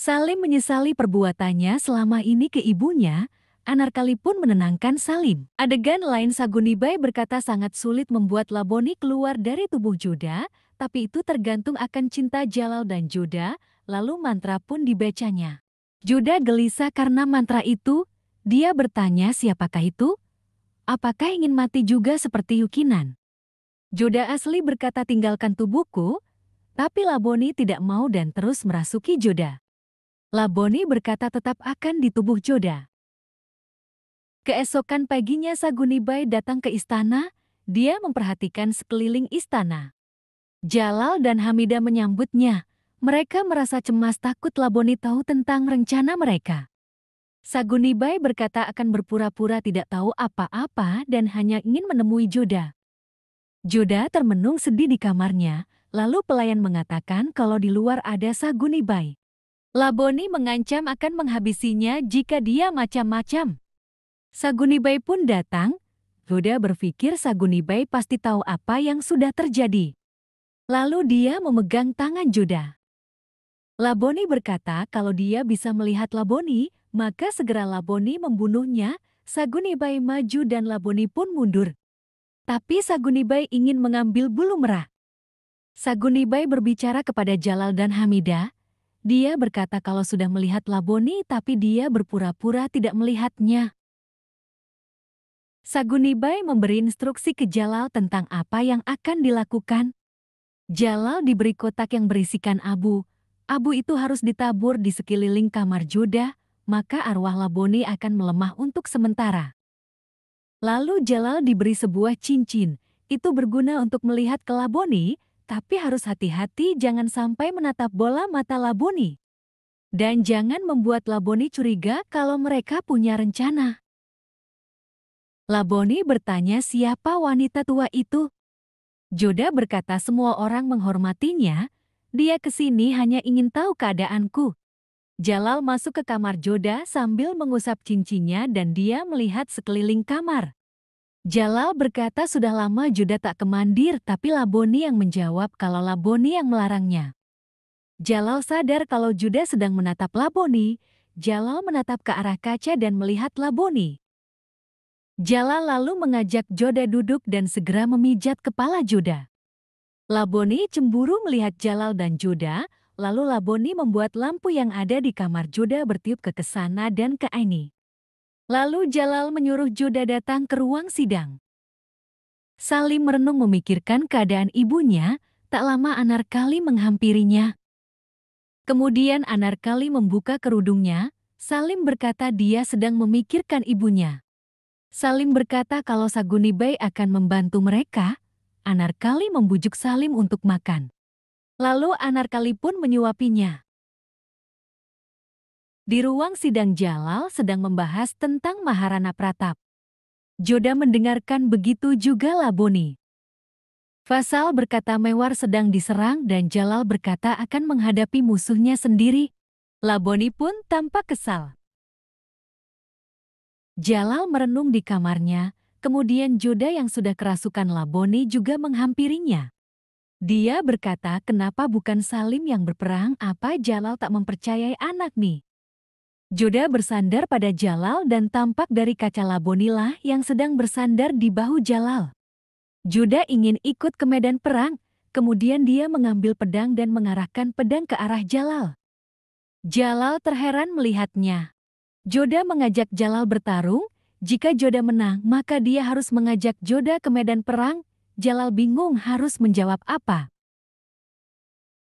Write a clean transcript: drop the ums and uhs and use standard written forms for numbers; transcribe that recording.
Salim menyesali perbuatannya selama ini ke ibunya. Anarkali pun menenangkan Salim. Adegan lain Sagunibai berkata sangat sulit membuat Laboni keluar dari tubuh Joda, tapi itu tergantung akan cinta Jalal dan Joda, lalu mantra pun dibacanya. Joda gelisah karena mantra itu. Dia bertanya siapakah itu? Apakah ingin mati juga seperti Yukinan? Joda asli berkata tinggalkan tubuhku, tapi Laboni tidak mau dan terus merasuki Joda. Laboni berkata tetap akan di tubuh Joda. Keesokan paginya Sagunibai datang ke istana, dia memperhatikan sekeliling istana. Jalal dan Hamidah menyambutnya. Mereka merasa cemas takut Laboni tahu tentang rencana mereka. Sagunibai berkata akan berpura-pura tidak tahu apa-apa dan hanya ingin menemui Joda. Joda termenung sedih di kamarnya, lalu pelayan mengatakan kalau di luar ada Sagunibai. Laboni mengancam akan menghabisinya jika dia macam-macam. Sagunibai pun datang. Joda berpikir Sagunibai pasti tahu apa yang sudah terjadi. Lalu dia memegang tangan Joda. Laboni berkata kalau dia bisa melihat Laboni, maka segera Laboni membunuhnya. Sagunibai maju dan Laboni pun mundur. Tapi Sagunibai ingin mengambil bulu merah. Sagunibai berbicara kepada Jalal dan Hamidah. Dia berkata kalau sudah melihat Laboni tapi dia berpura-pura tidak melihatnya. Sagunibai memberi instruksi ke Jalal tentang apa yang akan dilakukan. Jalal diberi kotak yang berisikan abu. Abu itu harus ditabur di sekeliling kamar Joda, maka arwah Laboni akan melemah untuk sementara. Lalu Jalal diberi sebuah cincin. Itu berguna untuk melihat ke Laboni, tapi harus hati-hati jangan sampai menatap bola mata Laboni. Dan jangan membuat Laboni curiga kalau mereka punya rencana. Laboni bertanya siapa wanita tua itu. Joda berkata semua orang menghormatinya, dia kesini hanya ingin tahu keadaanku. Jalal masuk ke kamar Joda sambil mengusap cincinnya dan dia melihat sekeliling kamar. Jalal berkata sudah lama Joda tak kemandir tapi Laboni yang menjawab kalau Laboni yang melarangnya. Jalal sadar kalau Joda sedang menatap Laboni. Jalal menatap ke arah kaca dan melihat Laboni. Jalal lalu mengajak Joda duduk dan segera memijat kepala Joda. Laboni cemburu melihat Jalal dan Joda, lalu Laboni membuat lampu yang ada di kamar Joda bertiup ke sana dan ke Aini. Lalu Jalal menyuruh Joda datang ke ruang sidang. Salim merenung memikirkan keadaan ibunya, tak lama Anarkali menghampirinya. Kemudian Anarkali membuka kerudungnya, Salim berkata dia sedang memikirkan ibunya. Salim berkata kalau Sagunibai akan membantu mereka. Anarkali membujuk Salim untuk makan. Lalu Anarkali pun menyuapinya. Di ruang sidang Jalal sedang membahas tentang Maharana Pratap. Joda mendengarkan begitu juga Laboni. Fasal berkata Mewar sedang diserang dan Jalal berkata akan menghadapi musuhnya sendiri. Laboni pun tampak kesal. Jalal merenung di kamarnya, kemudian Joda yang sudah kerasukan Laboni juga menghampirinya. Dia berkata kenapa bukan Salim yang berperang, apa Jalal tak mempercayai anak nih. Joda bersandar pada Jalal dan tampak dari kaca Labonilah yang sedang bersandar di bahu Jalal. Joda ingin ikut ke medan perang, kemudian dia mengambil pedang dan mengarahkan pedang ke arah Jalal. Jalal terheran melihatnya. Joda mengajak Jalal bertarung, jika Joda menang maka dia harus mengajak Joda ke medan perang. Jalal bingung harus menjawab apa.